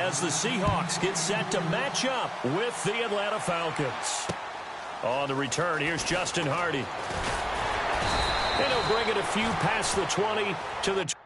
as the Seahawks get set to match up with the Atlanta Falcons. On the return, here's Justin Hardy. And he'll bring it a few past the 20 to the 20.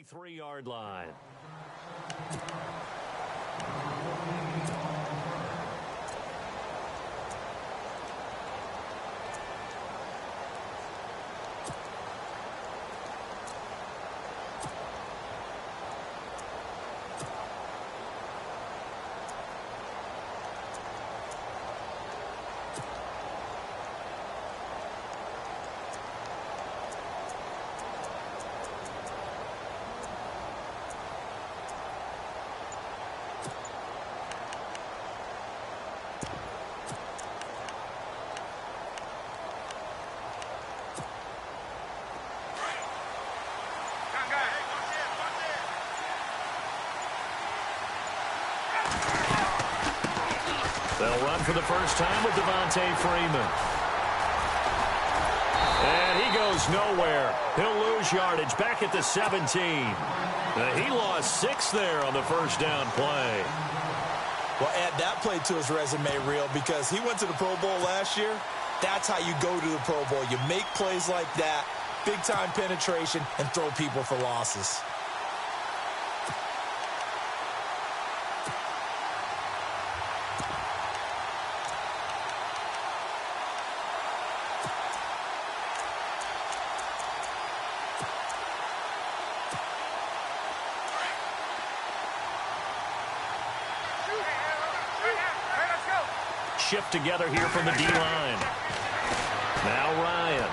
Three-yard line. They'll run for the first time with Devontae Freeman. And he goes nowhere. He'll lose yardage back at the 17. He lost 6 there on the first down play. Well, add that play to his resume reel because he went to the Pro Bowl last year. That's how you go to the Pro Bowl. You make plays like that, big-time penetration, and throw people for losses. Shift together here from the D-line. Now Ryan.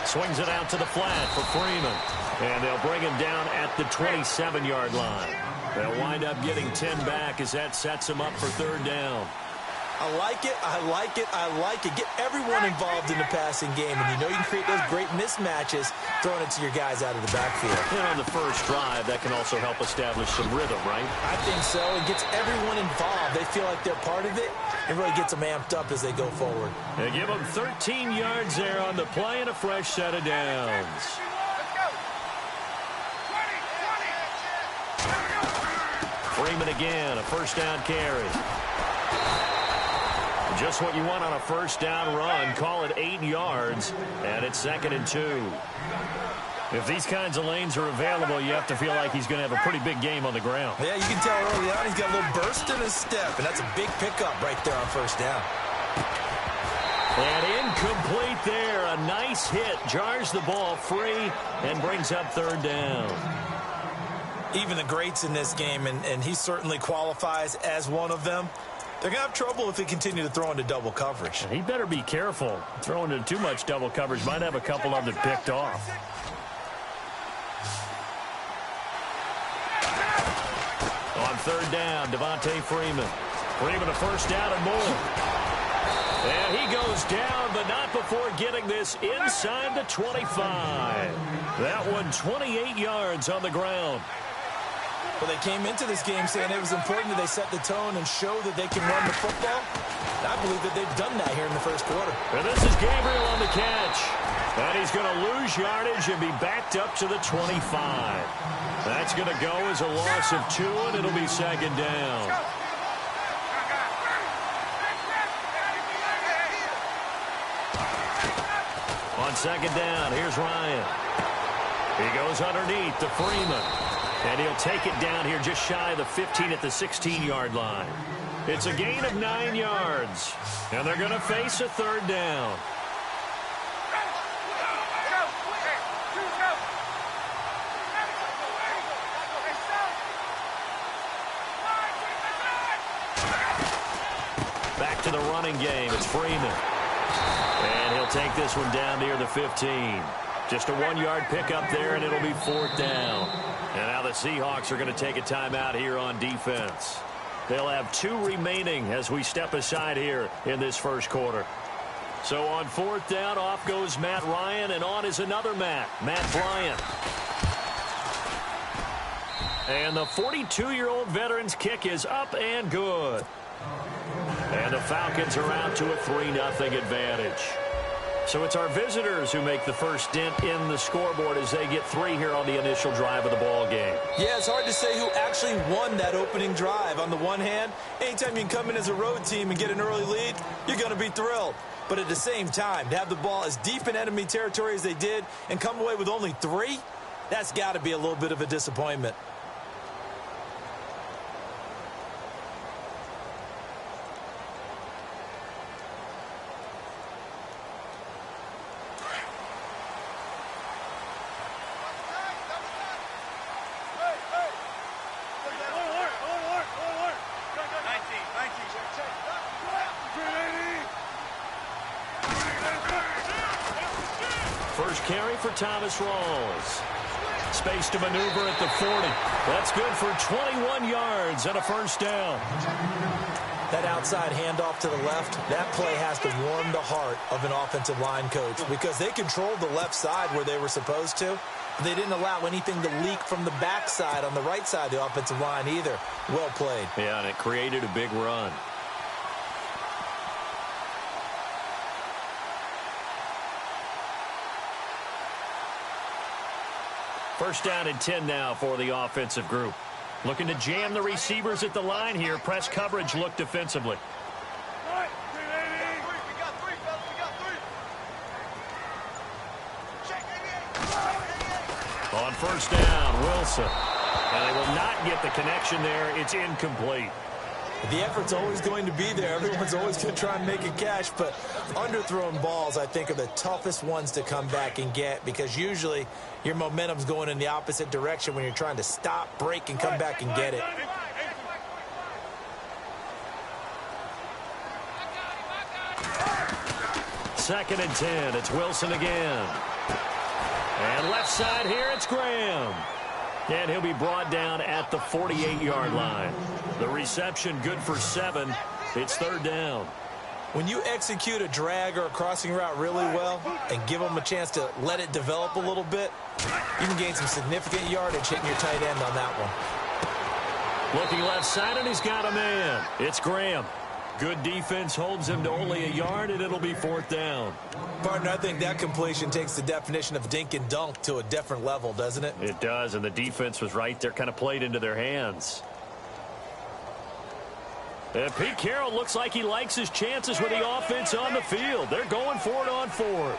Swings it out to the flat for Freeman. And they'll bring him down at the 27-yard line. They'll wind up getting 10 back as that sets him up for third down. I like it, I like it, I like it. Get everyone involved in the passing game, and you know you can create those great mismatches throwing it to your guys out of the backfield. And on the first drive, that can also help establish some rhythm, right? I think so. It gets everyone involved. They feel like they're part of it, and really gets them amped up as they go forward. They give them 13 yards there on the play and a fresh set of downs. Freeman again, a first down carry. Just what you want on a first down run. Call it 8 yards, and it's 2nd and 2. If these kinds of lanes are available, you have to feel like he's going to have a pretty big game on the ground. Yeah, you can tell early on he's got a little burst in his step, and that's a big pickup right there on first down. And incomplete there. A nice hit. Jars the ball free and brings up third down. Even the greats in this game, and he certainly qualifies as one of them, they're going to have trouble if they continue to throw into double coverage. He better be careful. Throwing into too much double coverage might have a couple of them picked off. On third down, Devontae Freeman. Freeman a first down and more. And he goes down, but not before getting this inside the 25. That one 28 yards on the ground. Well, they came into this game saying it was important that they set the tone and show that they can run the football. I believe that they've done that here in the first quarter. And this is Gabriel on the catch. And he's going to lose yardage and be backed up to the 25. That's going to go as a loss of 2, and it'll be second down. On second down, here's Ryan. He goes underneath to Freeman. And he'll take it down here just shy of the 15 at the 16-yard line. It's a gain of 9 yards. And they're going to face a third down. Back to the running game. It's Freeman. And he'll take this one down near the 15. Just a 1-yard pickup there, and it'll be fourth down. And now the Seahawks are going to take a timeout here on defense. They'll have 2 remaining as we step aside here in this first quarter. So on fourth down, off goes Matt Ryan, and on is another Matt Bryant. And the 42-year-old veteran's kick is up and good. And the Falcons are out to a 3-0 advantage. So it's our visitors who make the first dent in the scoreboard as they get 3 here on the initial drive of the ball game. Yeah, it's hard to say who actually won that opening drive. On the one hand, anytime you can come in as a road team and get an early lead, you're going to be thrilled. But at the same time, to have the ball as deep in enemy territory as they did and come away with only 3, that's got to be a little bit of a disappointment. First carry for Thomas Rawls. Space to maneuver at the 40. That's good for 21 yards and a first down. That outside handoff to the left, that play has to warm the heart of an offensive line coach because they controlled the left side where they were supposed to. They didn't allow anything to leak from the backside on the right side of the offensive line either. Well played. Yeah, and it created a big run. First down and 10 now for the offensive group. Looking to jam the receivers at the line here. Press coverage look defensively. On first down, Wilson. And they will not get the connection there. It's incomplete. The effort's always going to be there. Everyone's always going to try and make a catch, but underthrown balls, I think, are the toughest ones to come back and get because usually your momentum's going in the opposite direction when you're trying to stop, break, and come back and get it. Second and 10. It's Wilson again. And left side here, it's Graham. And he'll be brought down at the 48-yard line. The reception good for 7. It's third down. When you execute a drag or a crossing route really well and give them a chance to let it develop a little bit, you can gain some significant yardage hitting your tight end on that one. Looking left side, and he's got a man. It's Graham. Good defense holds him to only a yard, and it'll be fourth down. Partner, I think that completion takes the definition of dink and dunk to a different level, doesn't it? It does, and the defense was right there, kind of played into their hands. And Pete Carroll looks like he likes his chances with the offense on the field. They're going for it on fourth.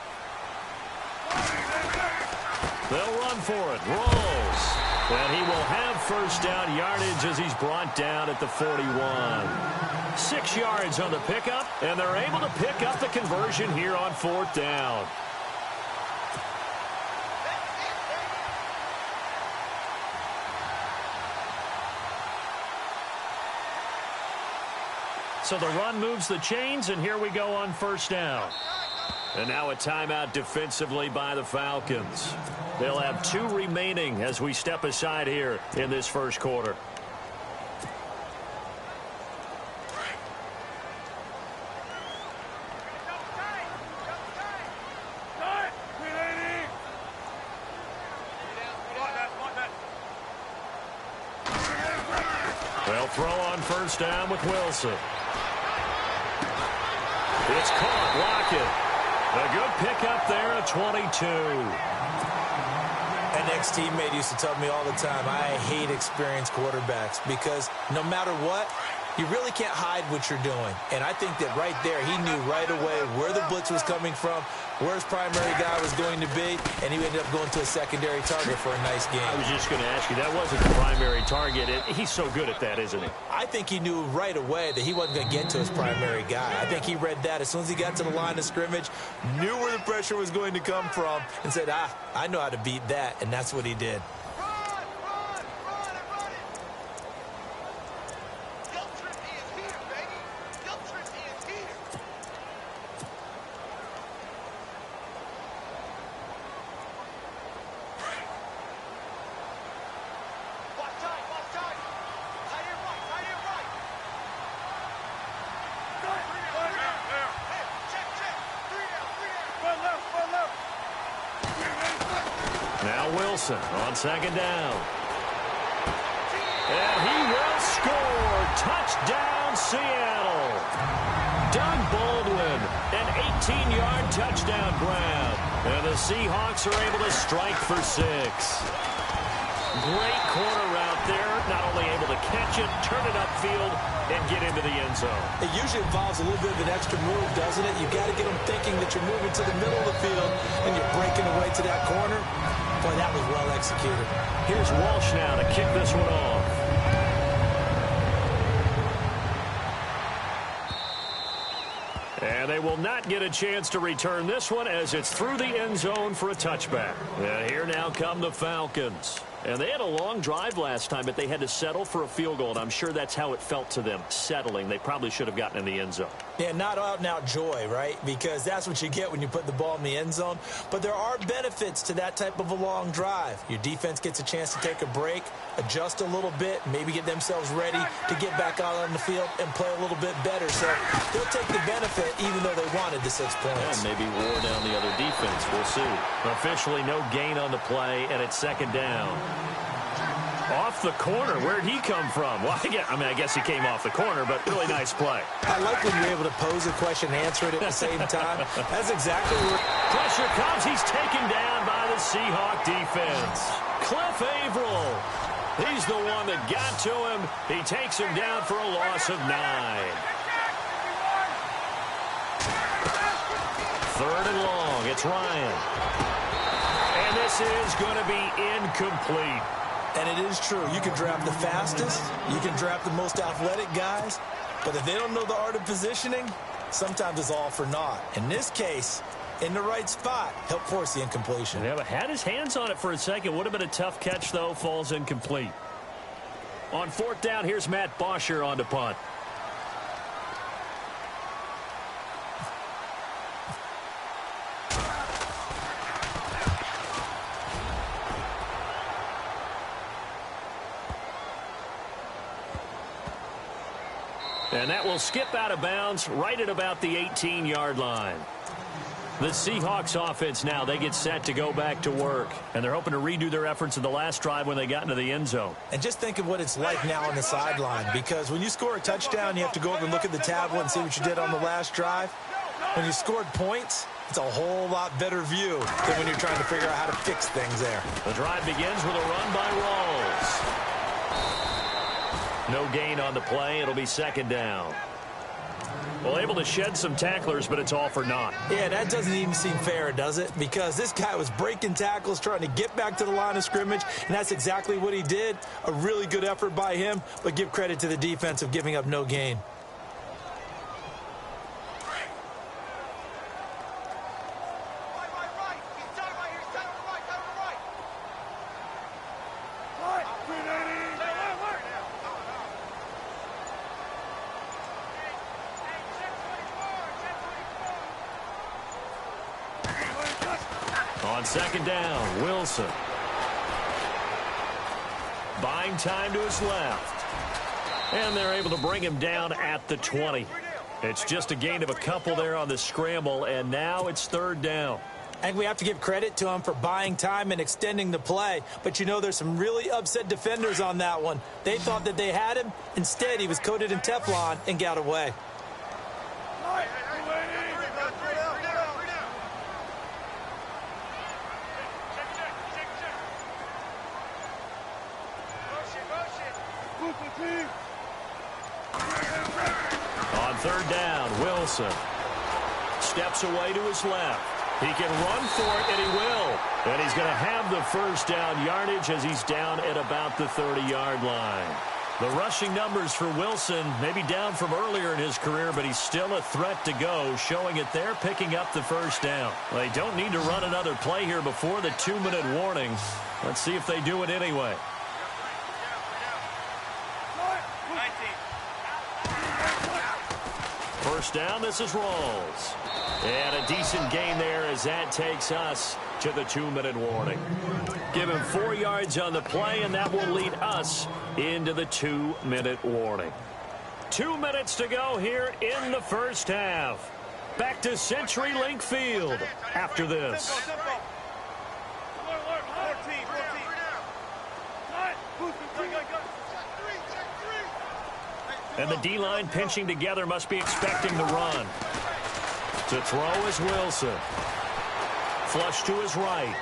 They'll run for it. Rolls. And he will have first down yardage as he's brought down at the 41. 6 yards on the pickup, and they're able to pick up the conversion here on fourth down. So the run moves the chains, and here we go on first down. And now a timeout defensively by the Falcons. They'll have 2 remaining as we step aside here in this first quarter. They'll throw on first down with Wilson. It's caught. Lockett. A good pickup there at 22. An ex-teammate used to tell me all the time, I hate experienced quarterbacks because no matter what, you really can't hide what you're doing. And I think that right there, he knew right away where the blitz was coming from, where his primary guy was going to be, and he ended up going to a secondary target for a nice game. I was just going to ask you, that wasn't the primary target. He's so good at that, isn't he? I think he knew right away that he wasn't going to get to his primary guy. I think he read that as soon as he got to the line of scrimmage, knew where the pressure was going to come from, and said, I know how to beat that, and that's what he did. Now Wilson on second down. And he will score. Touchdown, Seattle. Doug Baldwin, an 18-yard touchdown grab. And the Seahawks are able to strike for 6. Great corner route there. Not only able to catch it, turn it upfield, and get into the end zone. It usually involves a little bit of an extra move, doesn't it? You've got to get them thinking that you're moving to the middle of the field and you're breaking away to that corner. Boy, that was well executed. Here's Walsh now to kick this one off. And they will not get a chance to return this one as it's through the end zone for a touchback. And here now come the Falcons. And they had a long drive last time, but they had to settle for a field goal. And I'm sure that's how it felt to them, settling. They probably should have gotten in the end zone. Yeah, not out-and-out joy, right? Because that's what you get when you put the ball in the end zone. But there are benefits to that type of a long drive. Your defense gets a chance to take a break, adjust a little bit, maybe get themselves ready to get back out on the field and play a little bit better. So they'll take the benefit even though they wanted the 6 points. And maybe wore down the other defense. We'll see. Officially no gain on the play, and it's second down. Off the corner. Where'd he come from? Well, I guess he came off the corner, but really nice play. I like when you're able to pose a question and answer it at the same time. That's exactly where... Pressure comes. He's taken down by the Seahawk defense. Cliff Averill. He's the one that got to him. He takes him down for a loss of 9. 3rd and long. It's Ryan. And this is going to be incomplete. And it is true. You can draft the fastest. You can draft the most athletic guys. But if they don't know the art of positioning, sometimes it's all for naught. In this case, in the right spot, help force the incompletion. Yeah, but had his hands on it for a second. Would have been a tough catch, though. Falls incomplete. On 4th down, here's Matt Bosher on to punt. And that will skip out of bounds right at about the 18-yard line. The Seahawks offense now, they get set to go back to work. And they're hoping to redo their efforts in the last drive when they got into the end zone. And just think of what it's like now on the sideline. Because when you score a touchdown, you have to go over and look at the tablet and see what you did on the last drive. When you scored points, it's a whole lot better view than when you're trying to figure out how to fix things there. The drive begins with a run by Rawls. No gain on the play. It'll be second down. Well, able to shed some tacklers, but it's all for naught. Yeah, that doesn't even seem fair, does it? Because this guy was breaking tackles, trying to get back to the line of scrimmage, and that's exactly what he did. A really good effort by him, but give credit to the defense of giving up no gain. On second down, Wilson. Buying time to his left. And they're able to bring him down at the 20. It's just a gain of a couple there on the scramble, and now it's 3rd down. I think we have to give credit to him for buying time and extending the play. But, you know, there's some really upset defenders on that one. They thought that they had him. Instead, he was coated in Teflon and got away. On third down, Wilson steps away to his left. He can run for it, and he will. And he's going to have the first down yardage as he's down at about the 30-yard line. The rushing numbers for Wilson may be down from earlier in his career, but he's still a threat to go, showing it there, picking up the first down. Well, they don't need to run another play here before the 2-minute warning. Let's see if they do it anyway. First down, this is Rawls. And a decent gain there as that takes us to the 2-minute warning. Give him 4 yards on the play, and that will lead us into the 2-minute warning. 2 minutes to go here in the first half. Back to CenturyLink Field after this. And the D-line pinching together must be expecting the run. To throw is Wilson. Flush to his right.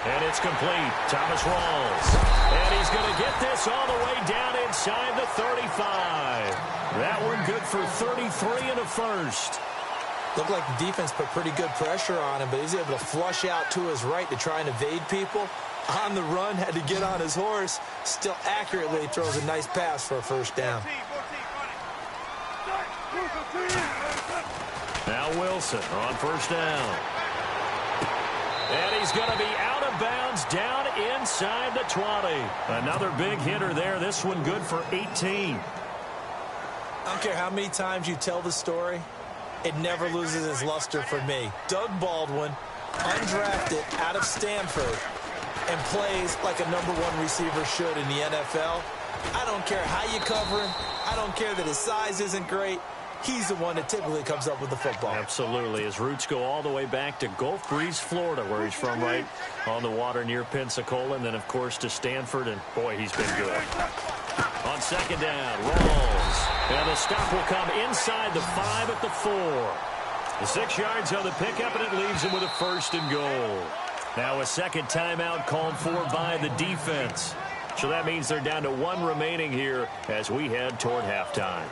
And it's complete. Thomas Rawls. And he's going to get this all the way down inside the 35. That one good for 33 and a first. Looked like the defense put pretty good pressure on him, but he's able to flush out to his right to try and evade people. On the run, had to get on his horse. Still accurately throws a nice pass for a first down. Now Wilson on first down. And he's going to be out of bounds down inside the 20. Another big hitter there. This one good for 18. I don't care how many times you tell the story, it never loses its luster for me. Doug Baldwin, undrafted out of Stanford, and plays like a #1 receiver should in the NFL. I don't care how you cover him. I don't care that his size isn't great. He's the one that typically comes up with the football. Absolutely. His roots go all the way back to Gulf Breeze, Florida, where he's from, right on the water near Pensacola, and then, of course, to Stanford, and, boy, he's been good. On second down, Rawls. And the stop will come inside the 5 at the 4. The 6 yards on the pickup, and it leaves him with a first and goal. Now a second timeout called for by the defense. So that means they're down to 1 remaining here as we head toward halftime.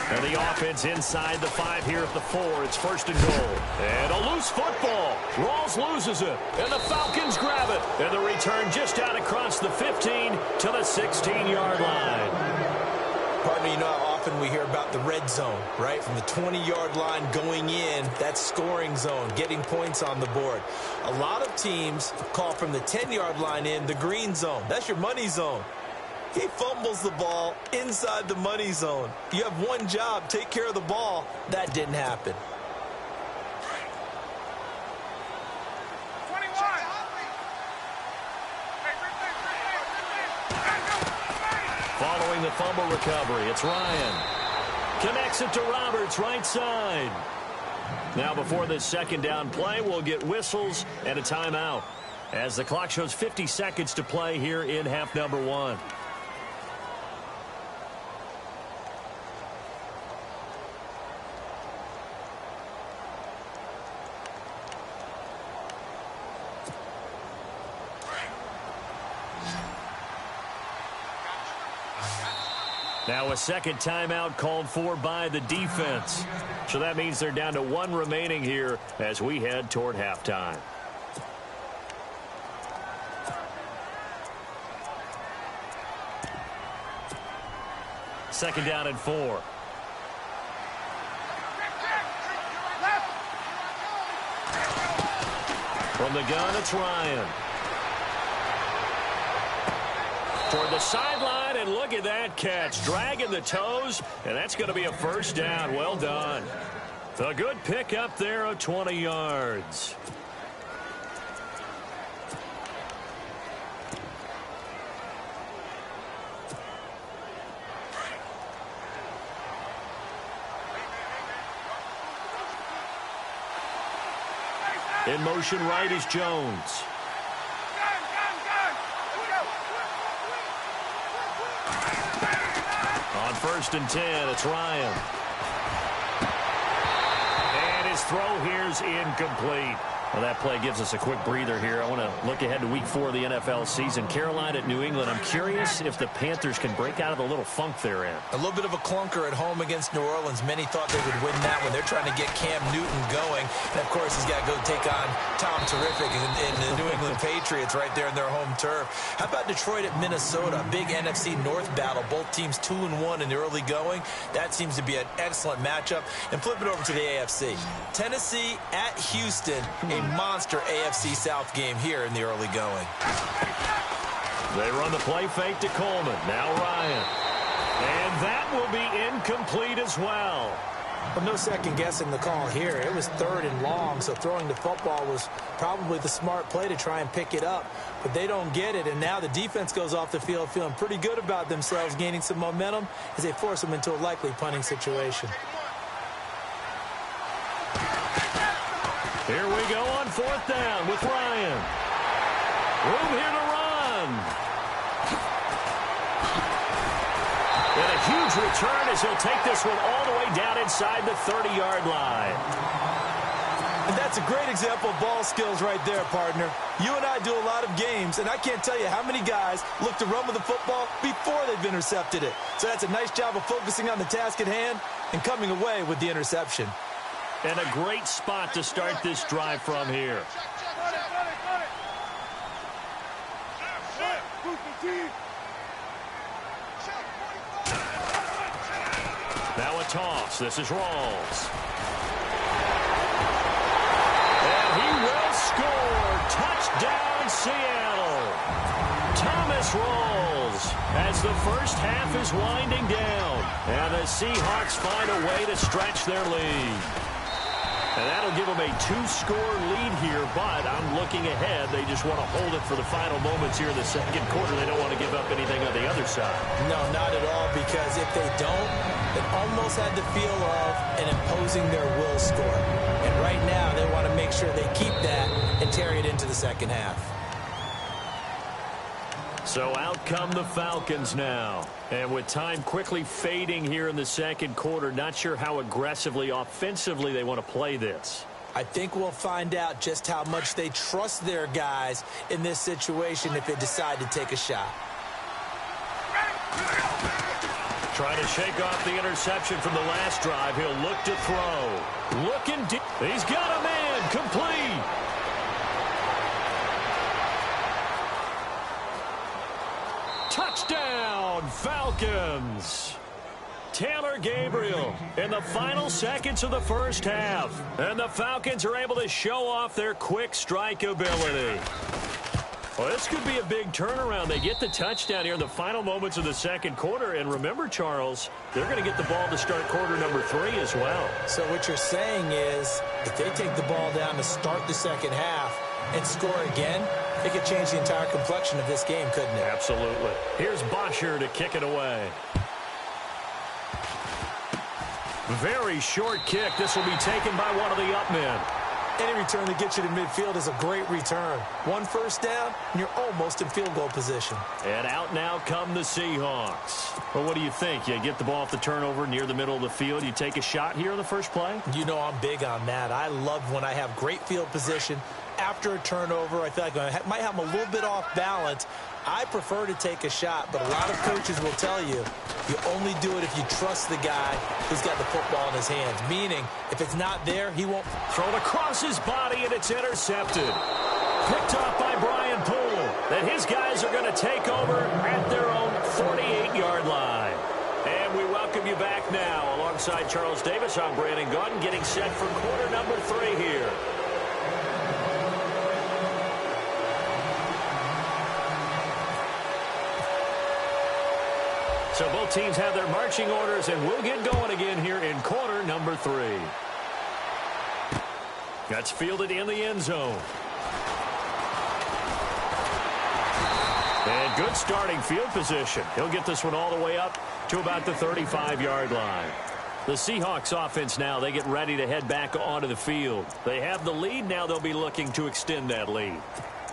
And the offense inside the 5 here at the 4. It's first and goal. And a loose football. Rawls loses it. And the Falcons grab it. And the return just out across the 15 to the 16-yard line. Partner, you know how often we hear about the red zone, right? From the 20-yard line going in, that's scoring zone, getting points on the board. A lot of teams call from the 10-yard line in the green zone. That's your money zone. He fumbles the ball inside the money zone. You have one job, take care of the ball. That didn't happen. 21. Following the fumble recovery, it's Ryan. Connects it to Roberts, right side. Now before this second down play, we'll get whistles and a timeout as the clock shows 50 seconds to play here in half number 1. Now a second timeout called for by the defense. So that means they're down to 1 remaining here as we head toward halftime. Second down and 4. From the gun, it's Ryan. Toward the sideline, and look at that catch. Dragging the toes, and that's going to be a first down. Well done. A good pick up there of 20 yards. In motion right is Jones. On 1st and 10, it's Ryan. And his throw here's incomplete. Well, that play gives us a quick breather here. I want to look ahead to week 4 of the NFL season. Carolina at New England. I'm curious if the Panthers can break out of the little funk they're in. A little bit of a clunker at home against New Orleans. Many thought they would win that one. They're trying to get Cam Newton going. And, of course, he's got to go take on Tom Terrific in the New England Patriots right there in their home turf. How about Detroit at Minnesota? A big NFC North battle. Both teams 2-1 in the early going. That seems to be an excellent matchup. And flip it over to the AFC. Tennessee at Houston. A monster AFC South game here in the early going. They run the play fake to Coleman. Now Ryan. And that will be incomplete as well. Well, no second guessing the call here. It was 3rd and long, so throwing the football was probably the smart play to try and pick it up. But they don't get it, and now the defense goes off the field feeling pretty good about themselves, gaining some momentum as they force them into a likely punting situation. Here we go on 4th down with Ryan. Room here to run. And a huge return as he'll take this one all the way down inside the 30-yard line. And that's a great example of ball skills right there, partner. You and I do a lot of games, and I can't tell you how many guys look to run with the football before they've intercepted it. So that's a nice job of focusing on the task at hand and coming away with the interception. And a great spot to start this drive from here. Now a toss. This is Rawls. And he will score. Touchdown, Seattle. Thomas Rawls as the first half is winding down. And the Seahawks find a way to stretch their lead. And that'll give them a 2-score lead here, but I'm looking ahead. They just want to hold it for the final moments here in the second quarter. They don't want to give up anything on the other side. No, not at all, because if they don't, it almost had the feel of an imposing their will score. And right now, they want to make sure they keep that and carry it into the second half. So out come the Falcons now. And with time quickly fading here in the second quarter, not sure how aggressively, offensively they want to play this. I think we'll find out just how much they trust their guys in this situation if they decide to take a shot. Trying to shake off the interception from the last drive. He'll look to throw. Looking deep. He's got a man. Complete. Touchdown, Falcons. Taylor Gabriel in the final seconds of the first half. And the Falcons are able to show off their quick strike ability. Well, this could be a big turnaround. They get the touchdown here in the final moments of the second quarter. And remember, Charles, they're going to get the ball to start quarter number 3 as well. So what you're saying is if they take the ball down to start the second half and score again, it could change the entire complexion of this game, couldn't it? Absolutely. Here's Bosher to kick it away. Very short kick. This will be taken by one of the up men. Any return that gets you to midfield is a great return. 1 first down, and you're almost in field goal position. And out now come the Seahawks. Well, what do you think? You get the ball off the turnover near the middle of the field. You take a shot here on the first play? You know I'm big on that. I love when I have great field position. After a turnover, I feel like I might have them a little bit off balance. I prefer to take a shot, but a lot of coaches will tell you, you only do it if you trust the guy who's got the football in his hands. Meaning, if it's not there, he won't. Throw it across his body, and it's intercepted. Picked off by Brian Poole. Then his guys are going to take over at their own 48-yard line. And we welcome you back now. Alongside Charles Davis, I'm Brandon Gaudin, getting set for quarter number 3 here. So both teams have their marching orders, and we'll get going again here in quarter number 3. That's fielded in the end zone. And good starting field position. He'll get this one all the way up to about the 35-yard line. The Seahawks offense now, they get ready to head back onto the field. They have the lead. Now they'll be looking to extend that lead.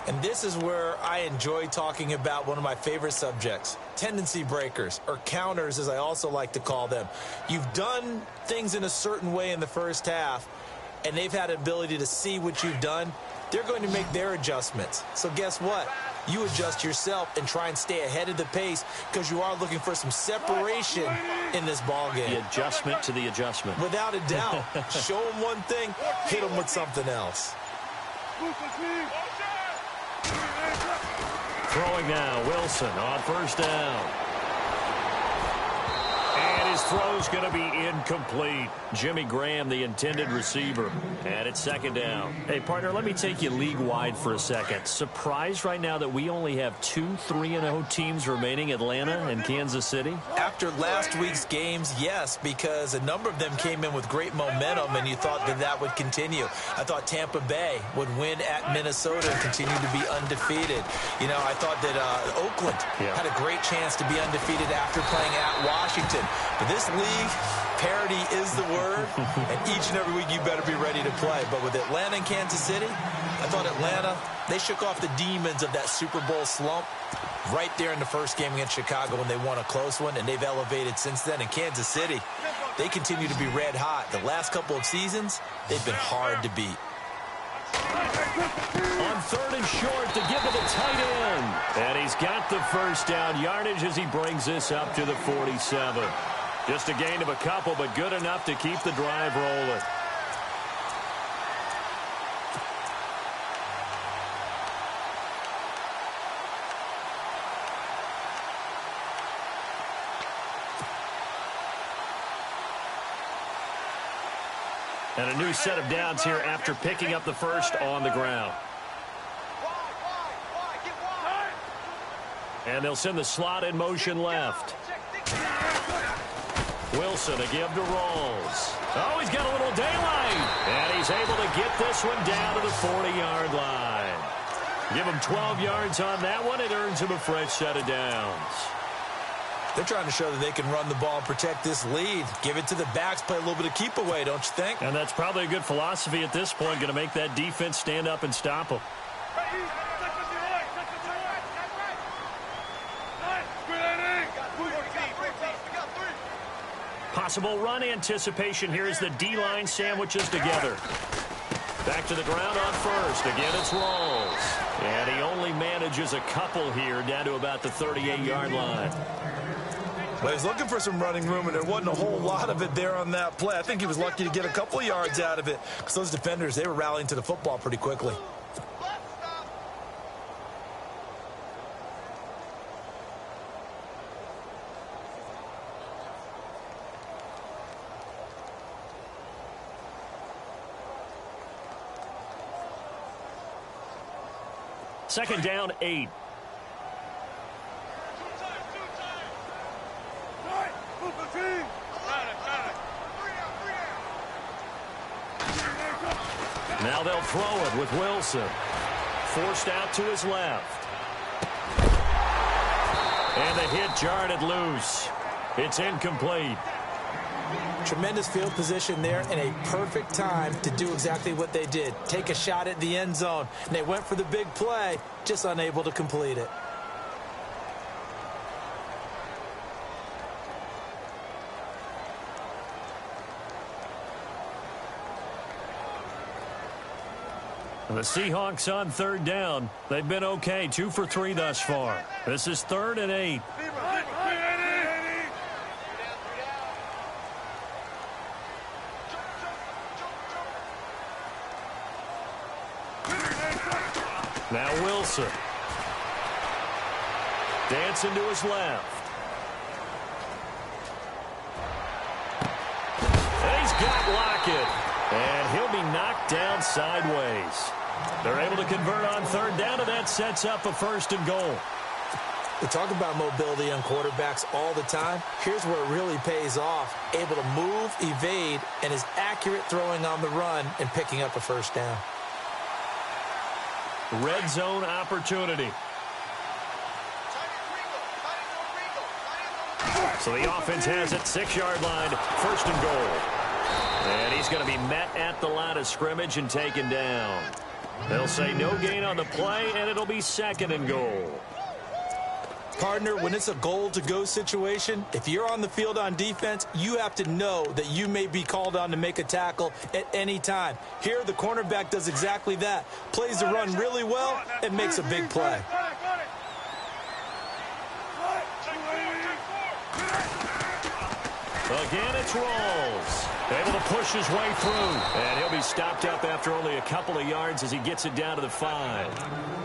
And this is where I enjoy talking about one of my favorite subjects, tendency breakers, or counters as I also like to call them. You've done things in a certain way in the first half, and they've had an ability to see what you've done. They're going to make their adjustments. So guess what? You adjust yourself and try and stay ahead of the pace because you are looking for some separation in this ball game. The adjustment to the adjustment. Without a doubt. Show them one thing, hit them with something else. Throwing now, Wilson on first down. And his throw's going to be incomplete. Jimmy Graham, the intended receiver. And it's second down. Hey, partner, let me take you league-wide for a second. Surprised right now that we only have 2 3-0 teams remaining, Atlanta and Kansas City? After last week's games, yes, because a number of them came in with great momentum, and you thought that that would continue. I thought Tampa Bay would win at Minnesota and continue to be undefeated. You know, I thought that Oakland had a great chance to be undefeated after playing at Washington. But this league, parity is the word, and each and every week you better be ready to play. But with Atlanta and Kansas City, I thought Atlanta, they shook off the demons of that Super Bowl slump right there in the first game against Chicago when they won a close one, and they've elevated since then. In Kansas City, they continue to be red hot. The last couple of seasons, they've been hard to beat. On third and short to give to the tight end. And he's got the first down yardage as he brings this up to the 47. Just a gain of a couple, but good enough to keep the drive rolling. And a new set of downs here after picking up the first on the ground. And they'll send the slot in motion left. Wilson to give to Rawls. Oh, he's got a little daylight. And he's able to get this one down to the 40-yard line. Give him 12 yards on that one. It earns him a fresh set of downs. They're trying to show that they can run the ball and protect this lead. Give it to the backs, play a little bit of keep away, don't you think? And that's probably a good philosophy at this point, going to make that defense stand up and stop them. Possible run anticipation here as the D-line sandwiches together. Back to the ground on first. Again, it's Rawls. And he only manages a couple here down to about the 38-yard line. Well, he's looking for some running room, and there wasn't a whole lot of it there on that play. I think he was lucky to get a couple of yards out of it because those defenders, they were rallying to the football pretty quickly. Second down, 8. Now they'll throw it with Wilson. Forced out to his left. And the hit jarred it loose. It's incomplete. Tremendous field position there and a perfect time to do exactly what they did. Take a shot at the end zone. And they went for the big play, just unable to complete it. The Seahawks on third down. They've been okay, 2 for 3 thus far. This is 3rd and 8. Now Wilson. Dancing to his left. And he's got Lockett. And he'll be knocked down sideways. They're able to convert on third down, and that sets up a 1st and goal. We talk about mobility on quarterbacks all the time. Here's where it really pays off. Able to move, evade, and is accurate throwing on the run and picking up a 1st down. Red zone opportunity. So the offense has it, 6-yard line, 1st and goal. And he's going to be met at the line of scrimmage and taken down. They'll say no gain on the play, and it'll be 2nd and goal. Partner, when it's a goal-to-go situation, if you're on the field on defense, you have to know that you may be called on to make a tackle at any time. Here, the cornerback does exactly that. Plays the run really well and makes a big play. Again, it's Rawls. Able to push his way through. And he'll be stopped up after only a couple of yards as he gets it down to the 5.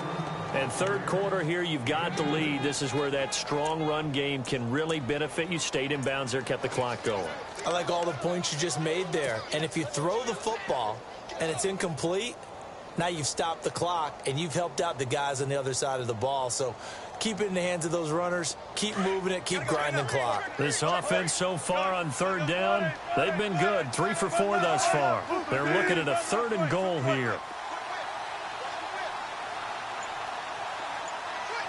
And 3rd quarter here, you've got the lead. This is where that strong run game can really benefit you. Stayed in bounds there, kept the clock going. I like all the points you just made there. And if you throw the football and it's incomplete, now you've stopped the clock and you've helped out the guys on the other side of the ball. So keep it in the hands of those runners. Keep moving it. Keep grinding clock. This offense so far on 3rd down, they've been good. 3 for 4 thus far. They're looking at a 3rd and goal here.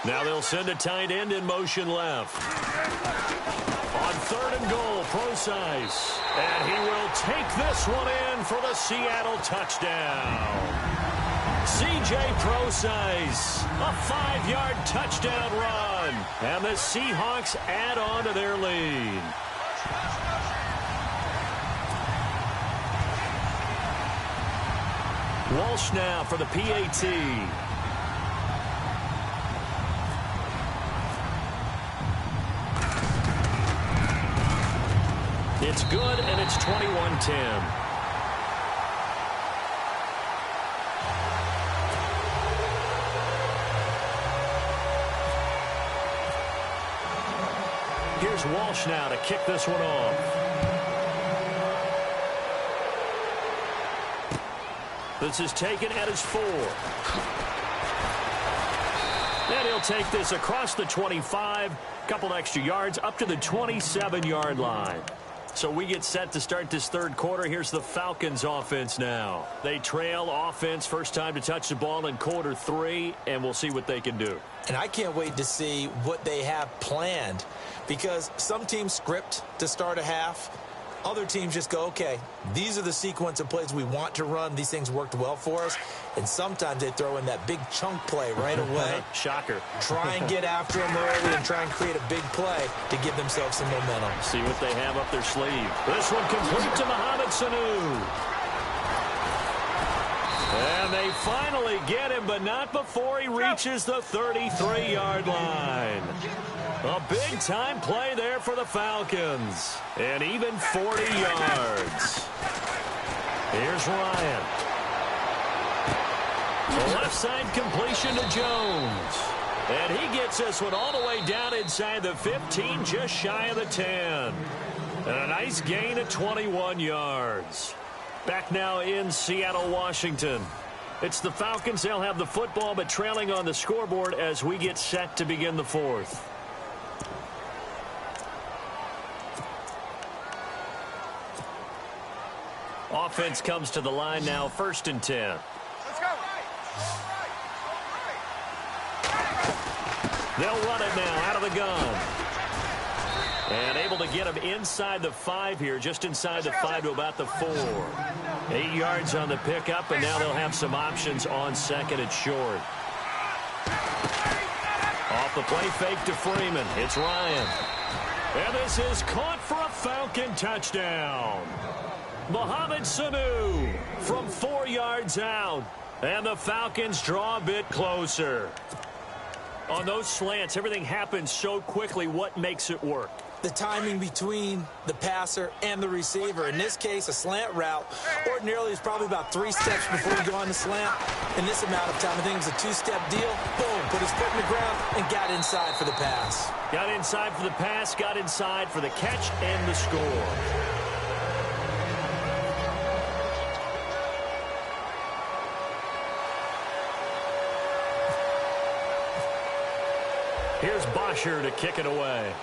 Now they'll send a tight end in motion left. On 3rd and goal, Procise. And he will take this one in for the Seattle touchdown. C.J. Procise, a 5-yard touchdown run. And the Seahawks add on to their lead. Walsh now for the PAT. It's good, and it's 21-10. Here's Walsh now to kick this one off. This is taken at his 4. And he'll take this across the 25, couple extra yards, up to the 27-yard line. So we get set to start this 3rd quarter. Here's the Falcons offense now. They trail offense, first time to touch the ball in quarter 3, and we'll see what they can do. And I can't wait to see what they have planned, because some teams script to start a half. Other teams just go, okay, these are the sequence of plays we want to run. These things worked well for us. And sometimes they throw in that big chunk play right away. Shocker. Try and get after them early and try and create a big play to give themselves some momentum. See what they have up their sleeve. This one complete to Mohamed Sanu. And they finally get him, but not before he reaches the 33-yard line. A big-time play there for the Falcons. And even 40 yards. Here's Ryan. The left side completion to Jones. And he gets this one all the way down inside the 15, just shy of the 10. And a nice gain of 21 yards. Back now in Seattle, Washington. It's the Falcons. They'll have the football, but trailing on the scoreboard as we get set to begin the 4th. Offense comes to the line now, 1st and 10. Let's go. They'll run it now out of the gun. And able to get him inside the 5 here, just inside the 5 to about the 4. 8 yards on the pickup, and now they'll have some options on 2nd and short. Off the play fake to Freeman. It's Ryan. And this is caught for a Falcon touchdown. Mohamed Sanu from 4 yards out. And the Falcons draw a bit closer. On those slants, everything happens so quickly. What makes it work? The timing between the passer and the receiver. In this case, a slant route ordinarily is probably about 3 steps before you go on the slant. In this amount of time, I think it was a 2-step deal. Boom, put his foot in the ground and got inside for the pass. Got inside for the pass, got inside for the catch and the score. Here's Bosher to kick it away.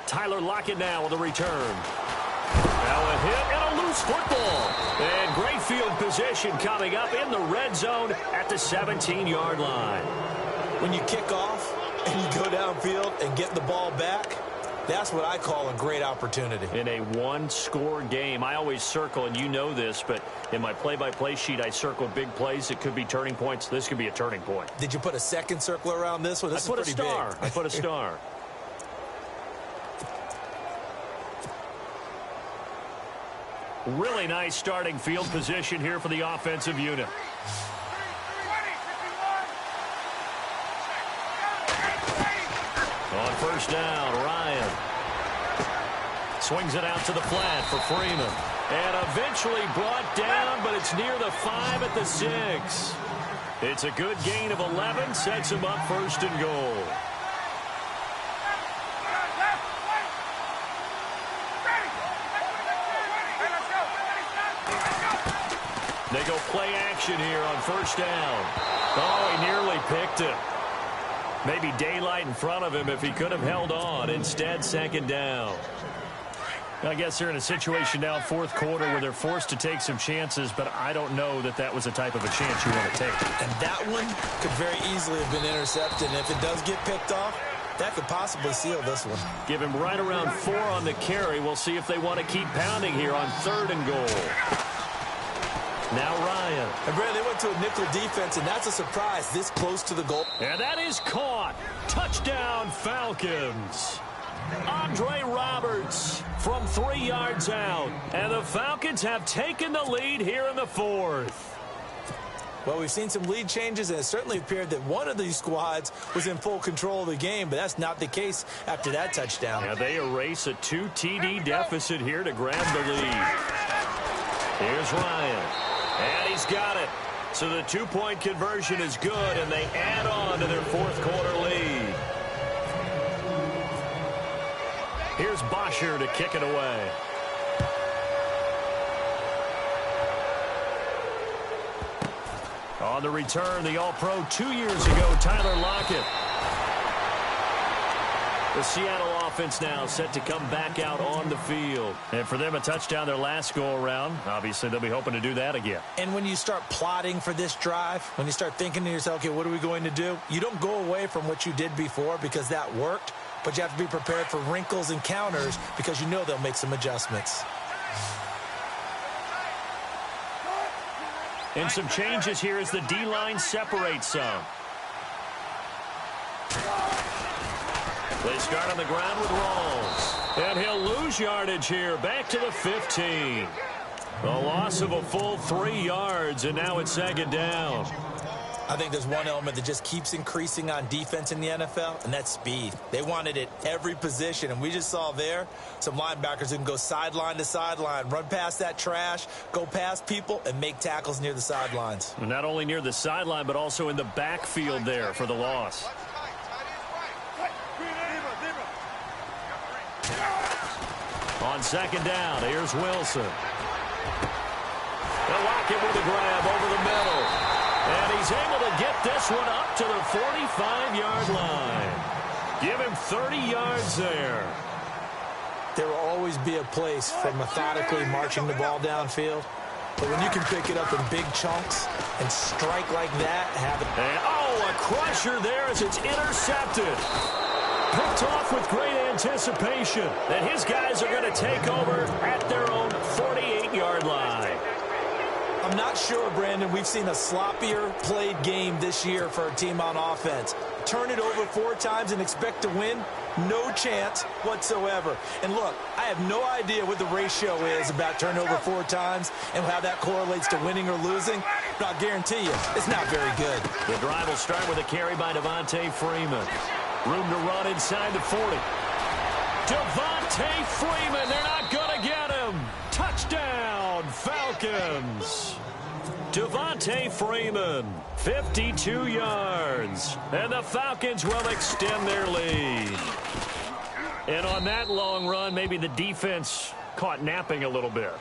Tyler Lockett now with a return. Now a hit and a loose football. And great field position coming up in the red zone at the 17-yard line. When you kick off and you go downfield and get the ball back, that's what I call a great opportunity. In a one-score game, I always circle, and you know this, but in my play-by-play sheet, I circle big plays. It could be turning points. This could be a turning point. Did you put a second circle around this one? This is pretty big. I put a star. Really nice starting field position here for the offensive unit. On first down, Ryan swings it out to the flat for Freeman. And eventually brought down, but it's near the 5 at the 6. It's a good gain of 11, sets him up first and goal. They go play action here on first down. Oh, he nearly picked it. Maybe daylight in front of him if he could have held on. Instead, second down. I guess they're in a situation now, fourth quarter, where they're forced to take some chances, but I don't know that that was the type of a chance you want to take. And that one could very easily have been intercepted. And if it does get picked off, that could possibly seal this one. Give him right around 4 on the carry. We'll see if they want to keep pounding here on third and goal. Now Ryan. And Brad, they went to a nickel defense, and that's a surprise this close to the goal. And that is caught. Touchdown, Falcons. Andre Roberts from 3 yards out. And the Falcons have taken the lead here in the fourth. Well, we've seen some lead changes, and it certainly appeared that one of these squads was in full control of the game, but that's not the case after that touchdown. Now they erase a 2 TD deficit here to grab the lead. Here's Ryan. And he's got it. So the 2-point conversion is good, and they add on to their fourth quarter lead. Here's Bosher to kick it away. On the return, the All-Pro 2 years ago, Tyler Lockett. The Seattle offense now set to come back out on the field. And for them, a touchdown their last go-around. Obviously, they'll be hoping to do that again. And when you start plotting for this drive, when you start thinking to yourself, okay, what are we going to do? You don't go away from what you did before because that worked, but you have to be prepared for wrinkles and counters because you know they'll make some adjustments. And some changes here as the D-line separates some. They start on the ground with Rawls. And he'll lose yardage here. Back to the 15. A loss of a full 3 yards, and now it's second down. I think there's one element that just keeps increasing on defense in the NFL, and that's speed. They want it at every position, and we just saw there some linebackers who can go sideline to sideline, run past that trash, go past people, and make tackles near the sidelines. And not only near the sideline, but also in the backfield there for the loss. On second down, here's Wilson. They'll lock it with a grab over the middle. And he's able to get this one up to the 45-yard line. Give him 30 yards there. There will always be a place for methodically marching the ball downfield. But when you can pick it up in big chunks and strike like that, have it. And, oh, a crusher there as it's intercepted. Picked off with great anticipation. And his guys are going to take over at their own 48-yard line. I'm not sure, Brandon, we've seen a sloppier played game this year for a team on offense. Turn it over 4 times and expect to win? No chance whatsoever. And look, I have no idea what the ratio is about turnover 4 times and how that correlates to winning or losing. But I'll guarantee you, it's not very good. The drive will start with a carry by Devontae Freeman. Room to run inside the 40. Devontae Freeman, they're not going to get him. Touchdown, Falcons. Devontae Freeman, 52 yards. And the Falcons will extend their lead. And on that long run, maybe the defense caught napping a little bit.